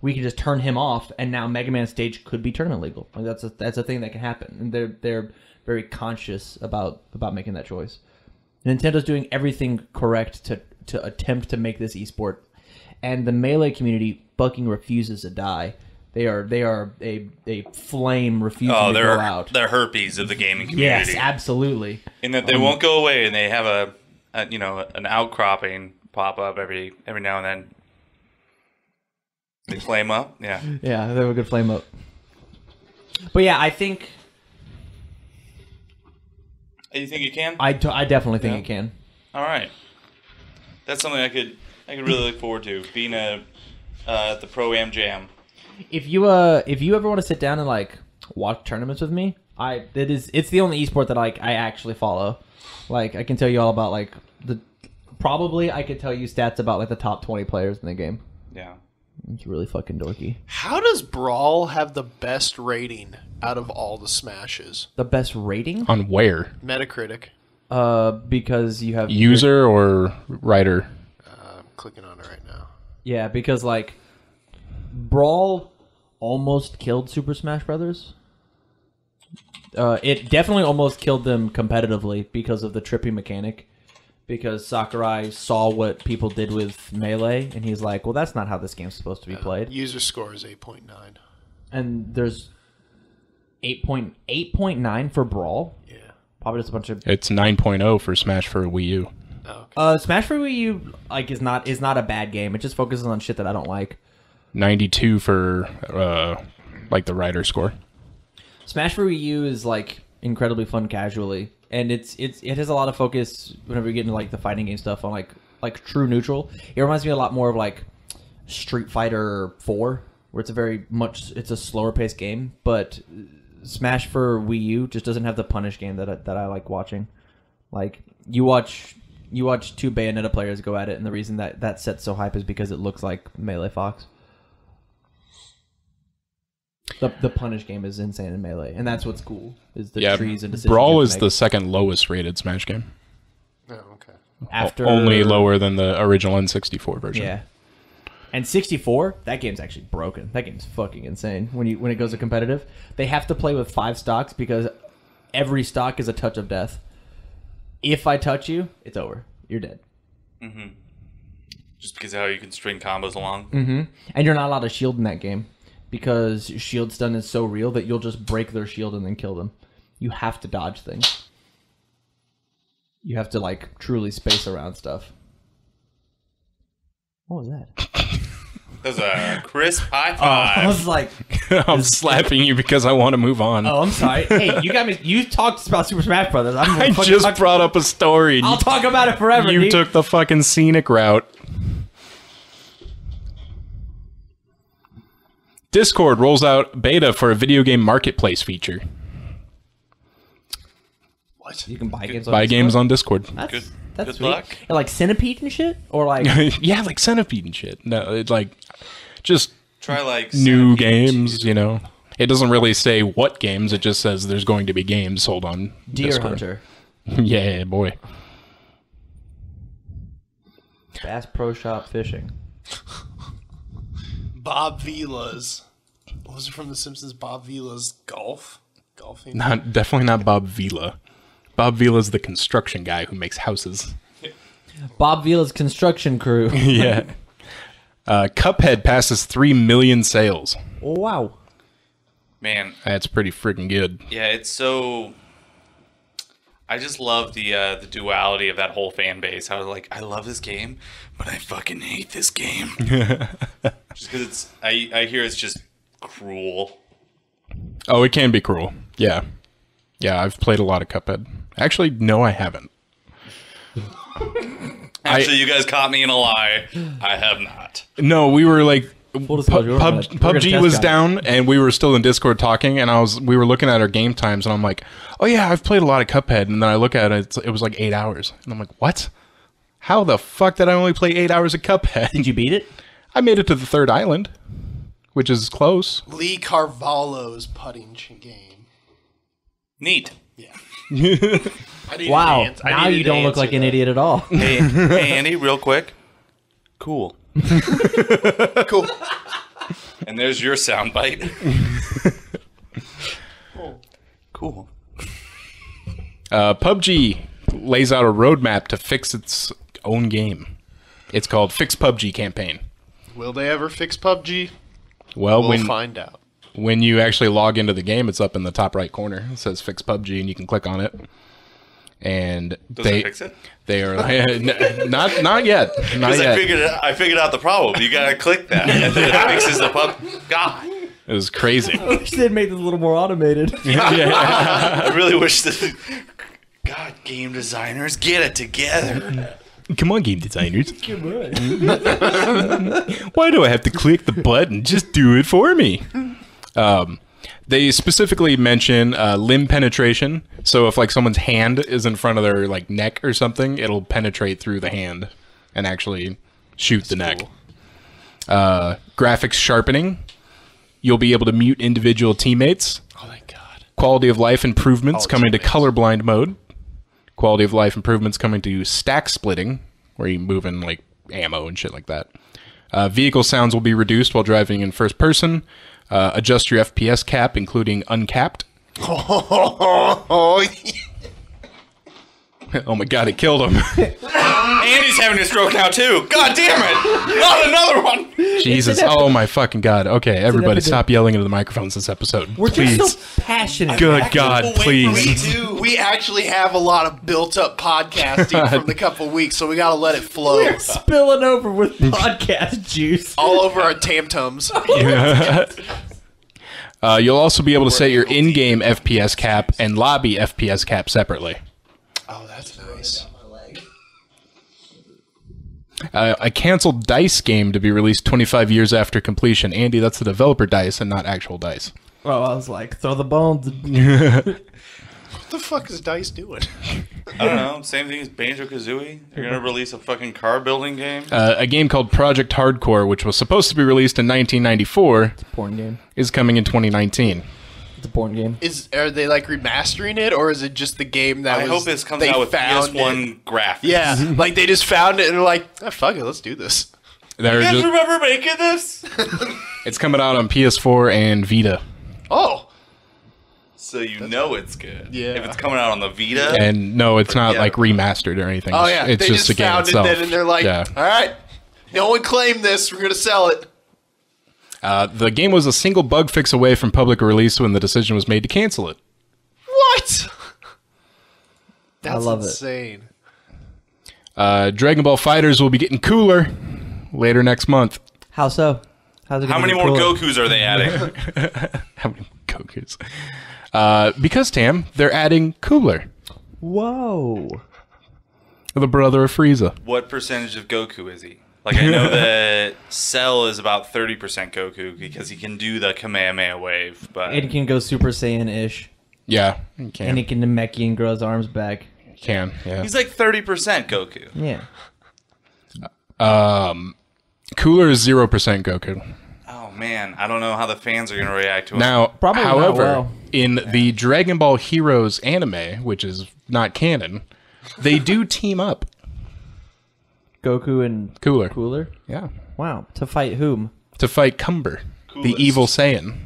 we can just turn him off, and now Mega Man stage could be tournament legal. Like, that's a thing that can happen, and they're very conscious about making that choice. Nintendo's doing everything correct to attempt to make this esport, and the Melee community fucking refuses to die. They are a flame refusing to go out. They're herpes of the gaming community. Yes, absolutely. And that they won't go away, and they have an outcropping pop up every now and then. They flame up, yeah. Yeah, they have a good flame up. But yeah, I think. You think it can? I definitely think it can. All right, that's something I could really look forward to, being at the Pro-Am Jam. If you ever want to sit down and like watch tournaments with me, it's the only esport that I actually follow. Like, I can tell you all about like I could tell you stats about like the top 20 players in the game. Yeah. It's really fucking dorky. How does Brawl have the best rating out of all the Smashes? The best rating? On where? Metacritic. Because you have user or writer. I'm clicking on it right now. Yeah, because like Brawl almost killed Super Smash Brothers. It definitely almost killed them competitively because of the trippy mechanic. Because Sakurai saw what people did with Melee, and he's like, well, that's not how this game's supposed to be played. User score is 8.9. And there's 8.9 for Brawl? Yeah. Probably just a bunch of... It's 9.0 for Smash for Wii U. Oh, okay. Smash for Wii U like is not a bad game. It just focuses on shit that I don't like. 92 for like the writer score. Smash for Wii U is like incredibly fun casually. And it has a lot of focus whenever you get into like the fighting game stuff on like true neutral. It reminds me a lot more of like Street Fighter 4, where it's a slower paced game. But Smash for Wii U just doesn't have the punish game that I like watching. Like, you watch You watch two Bayonetta players go at it, and the reason that set's so hype is because it looks like Melee Fox. The punish game is insane in Melee, and that's what's cool, is the trees and decisions. Brawl is the second lowest rated Smash game. Oh, okay. After Only lower than the original N64 version. Yeah. And 64, that game's actually broken. That game's fucking insane. When it goes to competitive, they have to play with 5 stocks because every stock is a touch of death. If I touch you, it's over. You're dead. Mm-hmm. Just because of how you can string combos along. Mm-hmm. And you're not allowed to shield in that game because shield stun is so real that you'll just break their shield and then kill them. You have to dodge things. You have to, like, truly space around stuff. What was that? That was a crisp high I five. was like... I'm slapping you because I want to move on. Oh, I'm sorry. Hey, you got me... You talked about Super Smash Brothers. I just brought up a story. I'll talk about it forever, You dude. took the fucking scenic route. Discord rolls out beta for a video game marketplace feature. What? You can buy games on Buy Discord? games on Discord. Good That's sweet. luck. Yeah, like Centipede and shit? Or like... Yeah, like Centipede and shit. No, it's like just Try like new Centipede games, 2. you know. It doesn't really say what games, it just says there's going to be games sold on Deer Discord. Hunter. Yeah, boy. Bass Pro Shop Fishing. Bob Vila's. What was it from The Simpsons? Bob Vila's golfing. Definitely not Bob Vila. Bob Vila's the construction guy who makes houses. Bob Vila's construction crew. Yeah. Cuphead passes 3 million sales. Wow. Man, That's pretty freaking good. yeah, it's so... I just love the duality of that whole fan base. How like, I love this game, but I fucking hate this game. Just because it's... I hear it's just cruel. Oh, it can be cruel. Yeah. Yeah, I've played a lot of Cuphead. Actually, no, I haven't. Actually, you guys caught me in a lie. I have not. No, we were like... Full disclosure, we're gonna PUBG test was guys. down, and we were still in Discord talking, and we were looking at our game times, and I'm like, oh yeah, I've played a lot of Cuphead, and then I look at it, it was like 8 hours, and I'm like, what? How the fuck did I only play 8 hours of Cuphead? Did you beat it? I made it to the 3rd island, which is close. Lee Carvalho's putting game. Neat. Yeah. Wow. Now you don't look like an idiot at all. Hey, Andy, real quick. Cool. Cool. And there's your soundbite. Cool. PUBG lays out a roadmap to fix its own game. It's called Fix PUBG Campaign. Will they ever fix PUBG? Well, We'll find out. when you actually log into the game, it's up in the top right corner. It says Fix PUBG, and you can click on it. And Does it fix it? They are not yet. Not Because yet. I figured out the problem. You gotta click that, and then it fixes the pub. God, It was crazy. I wish they'd make this a little more automated. I really wish that. God, game designers, get it together. Come on, game designers. Why do I have to click the button? Just do it for me. They specifically mention limb penetration. So if like someone's hand is in front of their like neck or something, it'll penetrate through the hand and actually shoot the neck. Graphics sharpening. You'll be able to mute individual teammates. Oh, thank God. Quality of life improvements Oh, coming to teammates. colorblind mode. Quality of life improvements coming to stack splitting, where you move in like ammo and shit like that. Vehicle sounds will be reduced while driving in first person. Adjust your FPS cap, including uncapped. Oh, Oh my god, it killed him. Andy's having a stroke now too. God damn it! Not another one. Jesus. Oh my fucking god. Okay, everybody epidemic. stop yelling into the microphones this episode. We're Please. just so passionate. Good god, We please. do. We actually have a lot of built-up podcasting from the couple weeks, so we gotta let it flow We're spilling over with podcast juice. all over our tam-tums. You'll also be able to set your in-game FPS cap and lobby FPS cap separately. Oh, that's nice. A canceled DICE game to be released 25 years after completion. Andy, that's the developer DICE and not actual DICE. Oh, I was like, throw the bones. the fuck is DICE doing? I don't know. Same thing as Banjo-Kazooie. They're going to release a fucking car building game. A game called Project Hardcore, which was supposed to be released in 1994, Porn game. is coming in 2019. It's a porn game. Are they like remastering it, or is it just the game that I hope this comes out with PS1 graphics. Yeah, like they just found it and they're like, oh, fuck it, let's do this. You guys remember making this? It's coming out on PS4 and Vita. Oh. So you know it's good. Yeah. If it's coming out on the Vita. And no, it's not like remastered or anything. Oh yeah, It's they just just the game found itself. it then and they're like, Yeah. all right, no one claimed this, we're going to sell it. The game was a single bug fix away from public release when the decision was made to cancel it. What? That's love it. insane. Dragon Ball Fighters will be getting cooler later next month. How so? How's it How gonna many be more cooler? Gokus are they adding? How many Gokus? Because, Tam, they're adding Cooler, Whoa. the brother of Frieza. What percentage of Goku is he? Like, I know that Cell is about 30% Goku because he can do the Kamehameha wave, but And he can go Super Saiyan-ish. Yeah, you can. And he can Namekian and grow his arms back. yeah. he's like 30% Goku. Yeah. Cooler is 0% Goku. Oh man, I don't know how the fans are going to react to him. Now, Probably not however, well. in the Dragon Ball Heroes anime, which is not canon, they do team up. Goku and Cooler. Cooler? Yeah. Wow. To fight whom? To fight Cumber, the Coolest. evil Saiyan.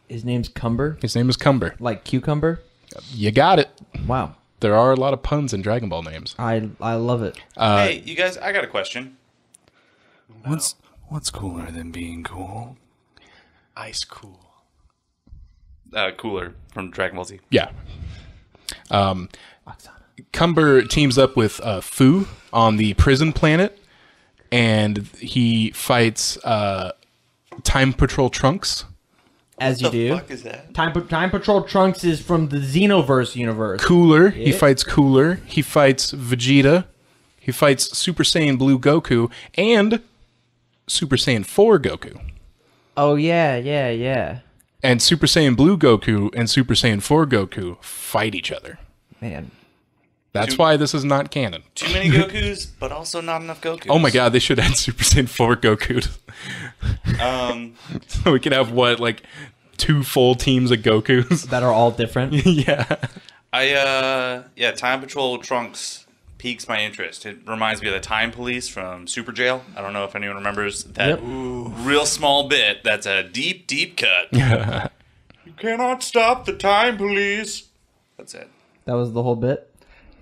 His name's Cumber? His name is Cumber. Like cucumber? You got it. Wow. There are a lot of puns in Dragon Ball names. I love it. Hey, you guys, I got a question. What's cooler than being cool? Ice cool. Cooler from Dragon Ball Z. Yeah. Cumber teams up with Fu on the prison planet, and he fights Time Patrol Trunks. As you do. What the fuck is that? Time Patrol Trunks is from the Xenoverse universe. Cooler. He fights Cooler. He fights Vegeta. He fights Super Saiyan Blue Goku and Super Saiyan 4 Goku. Oh, yeah. And Super Saiyan Blue Goku and Super Saiyan 4 Goku fight each other. Man. That's why this is not canon. Too many Gokus, but also not enough Gokus. Oh my god, they should add Super Saiyan 4 Goku. So we could have, what, like 2 full teams of Gokus? That are all different. Yeah. Time Patrol Trunks piques my interest. It reminds me of the Time Police from Super Jail. I don't know if anyone remembers that real small bit. That's a deep, deep cut. You cannot stop the Time Police. That's it. That was the whole bit.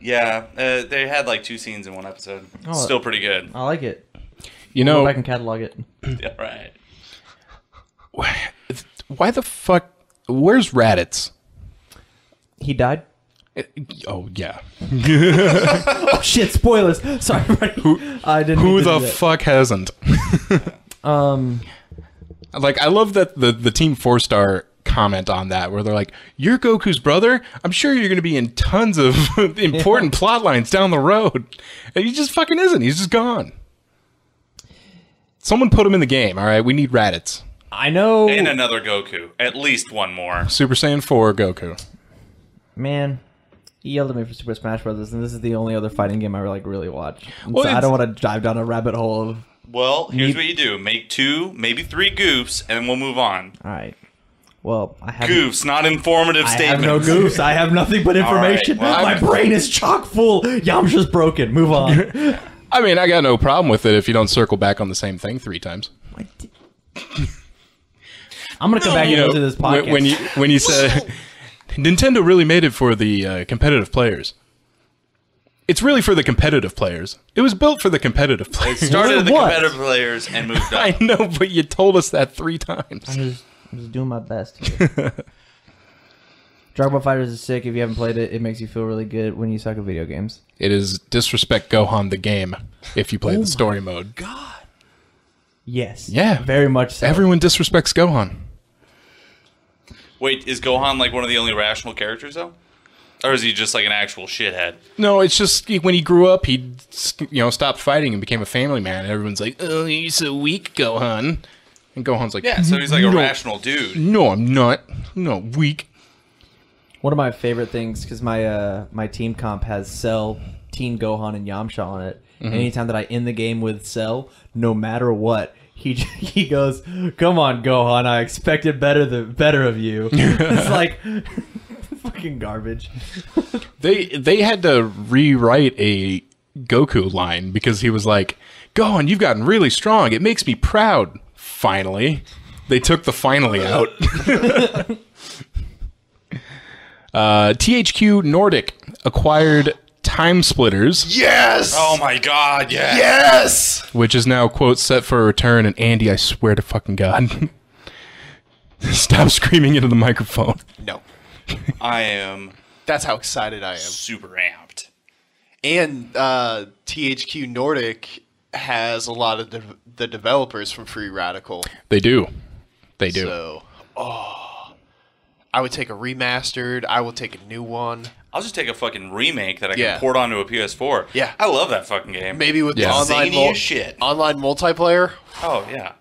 Yeah, they had like 2 scenes in one episode. Oh. Still pretty good. I like it. You Go know, back and catalog it. Yeah, right. why the fuck? Where's Raditz? He died? Oh, yeah. Oh, shit, spoilers. Sorry, buddy. I didn't Who mean to the do that. fuck hasn't? Like, I love that the Team 4-Star comment on that, where they're like, you're Goku's brother? I'm sure you're going to be in tons of important plot lines down the road. And he just fucking isn't. He's just gone. Someone put him in the game, all right? We need Raditz. I know. And another Goku. At least one more. Super Saiyan 4 Goku. Man, he yelled at me for Super Smash Brothers, and this is the only other fighting game I really watch. And Well, so I it's- don't want to dive down a rabbit hole of... Well, here's what you do. Make 2, maybe 3 goofs, and then we'll move on. All right. Well, I have... Goofs, not informative I have statements. no goofs. I have nothing but information. All right, well, My brain is chock full. Yamcha's broken. Move on. I mean, I got no problem with it if you don't circle back on the same thing 3 times. I'm going to come back and listen to this podcast. When you said Nintendo really made it for the competitive players. It's really for the competitive players. It was built for the competitive players. Started at the What? competitive players and moved up. I know, but you told us that 3 times. I'm just doing my best here. Dragon Ball Fighters is sick. If you haven't played it, it makes you feel really good when you suck at video games. It is disrespect Gohan the game if you play the story mode. Yes. Yeah. Very much so. Everyone disrespects Gohan. Wait, is Gohan like one of the only rational characters though? Or is he just like an actual shithead? No, it's just when he grew up, he stopped fighting and became a family man. And everyone's like, "Oh, you're so weak, Gohan." And Gohan's like, Yeah, so he's like a rational dude. "No, I'm not. No, weak." One of my favorite things, because my team comp has Cell, Teen Gohan, and Yamcha on it. And anytime that I end the game with Cell, no matter what, he goes, "Come on, Gohan, I expected better of you." It's like fucking garbage. They had to rewrite a Goku line because he was like, "Gohan, you've gotten really strong. It makes me proud." Finally, they took the "finally" out. THQ Nordic acquired Time Splitters, Yes! Oh my god, yeah. Yes! which is now, quote, set for a return. And Andy, I swear to fucking God, stop screaming into the microphone. No. I am That's how excited I am. super amped. And THQ Nordic has a lot of the developers from Free Radical. They do. They do. So, I would take a remastered. I will take a new one. I'll just take a fucking remake that I Yeah. can port onto a PS4. Yeah. I love that fucking game. Maybe with Yeah. the Zany as shit. online multiplayer. Oh, yeah.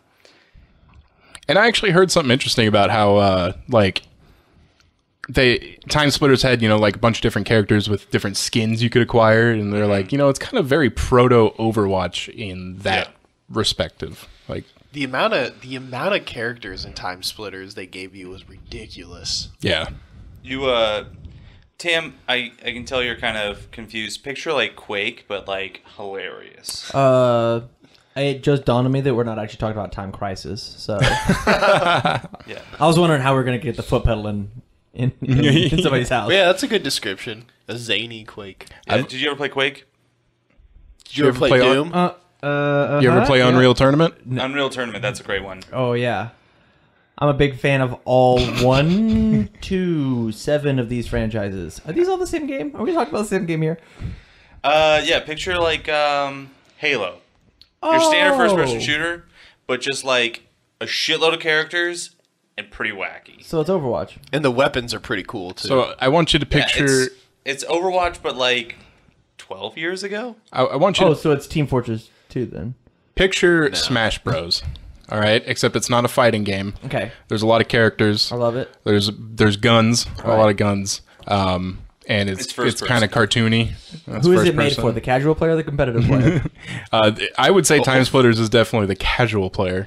And I actually heard something interesting about how, Time Splitters had, like a bunch of different characters with different skins you could acquire, and they're like, it's kind of very proto Overwatch in that respective. Like, The amount of characters in Time Splitters they gave you was ridiculous. yeah. You, Tam, I can tell you're kind of confused. Picture like Quake, but like hilarious. It just dawned on me that we're not actually talking about Time Crisis. So Yeah. I was wondering how we're gonna get the foot pedal in somebody's house. Yeah, that's a good description. A zany Quake. Yeah, did you ever play Quake? Did you ever play Doom? You ever play yeah. Unreal Tournament? Unreal Tournament, that's a great one. Oh yeah, I'm a big fan of all 1, 2, 7 of these franchises. Are these all the same game? Are we talking about the same game here? Yeah, picture like Halo. Your standard first-person shooter, but just like a shitload of characters and pretty wacky. So it's Overwatch. And the weapons are pretty cool too. So I want you to Yeah, picture. it's Overwatch, but like 12 years ago. I want you Oh, to so it's Team Fortress 2 then. picture Smash Bros. All right, except it's not a fighting game. Okay, There's a lot of characters. I love it. There's guns, a lot of guns, and it's first kind of cartoony. It's Who is first it made person. for? The casual player or the competitive player? I would say Time Splitters is definitely the casual player.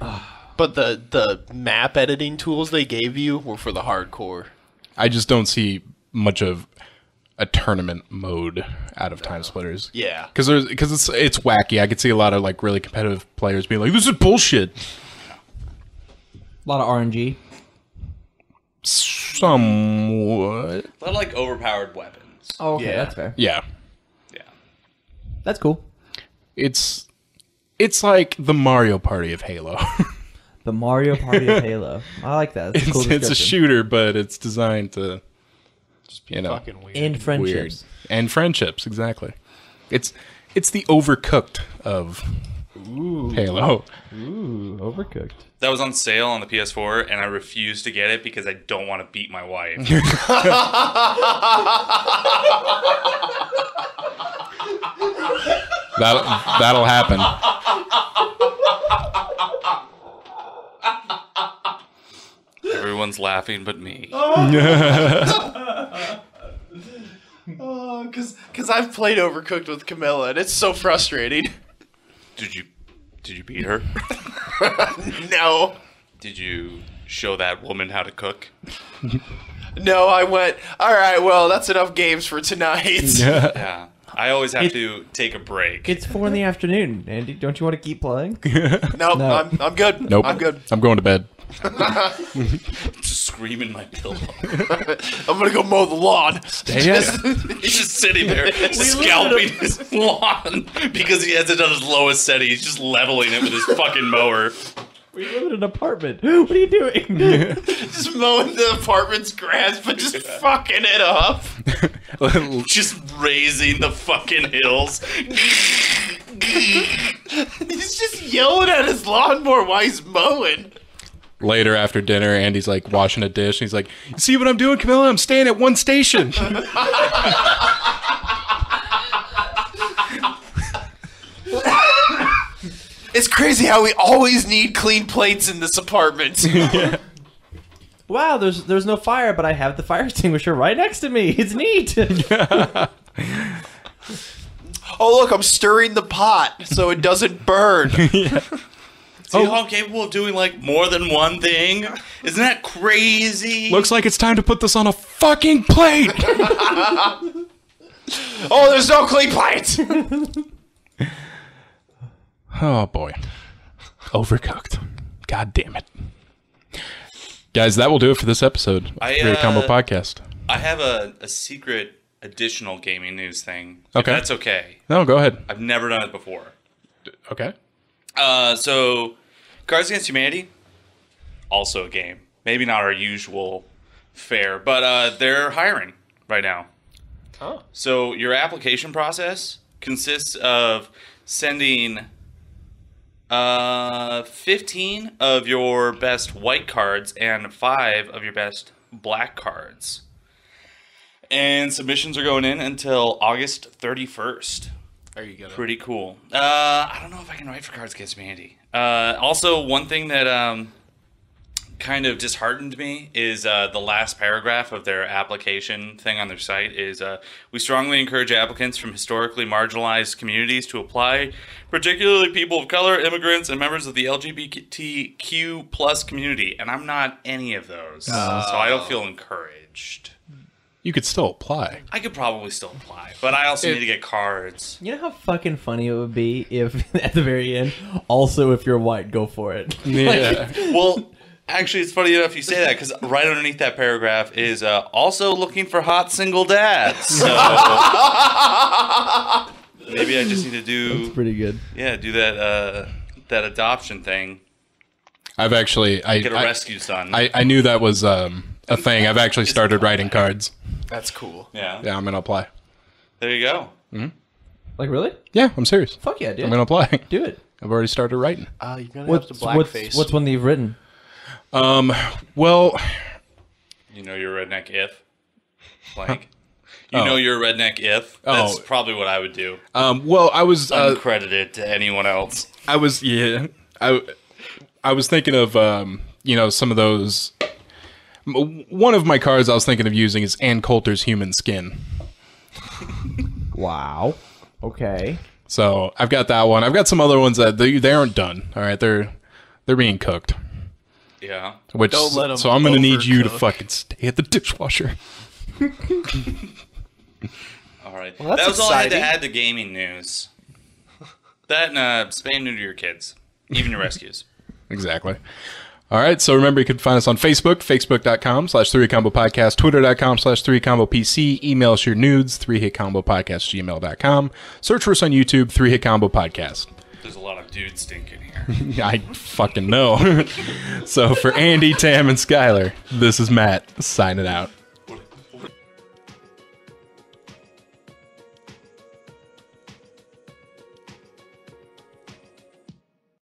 but the map editing tools they gave you were for the hardcore. I just don't see much of a tournament mode out of Time Splitters. Yeah. Because it's wacky. I could see a lot of like really competitive players being like, "This is bullshit." A lot of RNG. Somewhat. A lot of like overpowered weapons. Oh, okay, Yeah. that's fair. Yeah. Yeah. That's cool. It's like the Mario Party of Halo. The Mario Party of Halo. I like that. That's a cool it's a description. shooter, but it's designed to Fucking weird. In weird friendships. and friendships. Exactly. It's the Overcooked of Halo. Ooh, overcooked. That was on sale on the PS4, and I refused to get it because I don't want to beat my wife. That'll happen. Everyone's laughing but me. Because I've played Overcooked with Camilla, and it's so frustrating. Did you beat her? No. Did you show that woman how to cook? No, I went, all right, well, that's enough games for tonight. Yeah. I always have to take a break. It's 4 in the afternoon, Andy. Don't you want to keep playing? Nope, No. I'm good. Nope. I'm good. I'm going to bed. Just screaming my pillow. I'm going to go mow the lawn. He's just sitting there scalping his lawn because he has it on his lowest setting. He's just leveling it with his fucking mower. We live in an apartment. What are you doing? Just mowing the apartment's grass, but just fucking it up. Just raising the fucking hills. He's just yelling at his lawnmower while he's mowing. Later after dinner, Andy's like washing a dish. And he's like, "You see what I'm doing, Camilla? I'm staying at one station." It's crazy how we always need clean plates in this apartment. wow, there's no fire, but I have the fire extinguisher right next to me. It's neat. Oh, look, I'm stirring the pot so it doesn't burn. See how I'm capable of doing like more than one thing? Isn't that crazy? Looks like it's time to put this on a fucking plate. Oh, there's no clean plate. Oh boy, overcooked. God damn it, guys! That will do it for this episode of Great Combo Podcast. I have a secret additional gaming news thing. Okay. If that's okay. No, go ahead. I've never done it before. Okay. So Cards Against Humanity, also a game. Maybe not our usual fare, but they're hiring right now. Oh. So your application process consists of sending 15 of your best white cards and 5 of your best black cards. And submissions are going in until August 31st. There you go. Pretty cool. I don't know if I can write for Cards Against Humanity. Also, one thing that kind of disheartened me is the last paragraph of their application thing on their site is, we strongly encourage applicants from historically marginalized communities to apply, particularly people of color, immigrants, and members of the LGBTQ plus community. And I'm not any of those, so I don't feel encouraged. You could still apply. I could probably still apply, but I also need to get cards. You know how fucking funny it would be if, at the very end, also if you're white, go for it. Yeah. Well, actually, it's funny enough you say that, because right underneath that paragraph is also looking for hot single dads. So maybe I just need to do... That's pretty good. Yeah, do that adoption thing. I've actually... Get a rescue son. I knew that was a thing. I've actually started writing cards. That's cool. Yeah. Yeah, I'm going to apply. There you go. Like, really? Yeah, I'm serious. Fuck yeah, dude. I'm going to apply. Do it. I've already started writing. You're going to have to blackface. What's one that you've written? Well... You know you're a redneck if? Blank. You know you're a redneck if? That's probably what I would do. Well, I was... Uncredited to anyone else. I was thinking of, some of those... One of my cards I was thinking of using is Ann Coulter's Human Skin. Wow. Okay. So I've got that one. I've got some other ones that they aren't done. All right, they're being cooked. Yeah. Which Don't let 'em so I'm gonna need you to overcook. fucking stay at the dishwasher. All right. Well, that's that was all I had to exciting. add to gaming news. That and spay and neuter your kids. Even your rescues. Exactly. All right, so remember you can find us on Facebook, facebook.com/3hitcombo podcast, twitter.com/3hitcombopc, email us your nudes, 3hitcombopodcast@gmail.com. Search for us on YouTube, 3Hit Combo Podcast. There's a lot of dude stink in here. I fucking know. So for Andy, Tam, and Skyler, this is Matt signing out.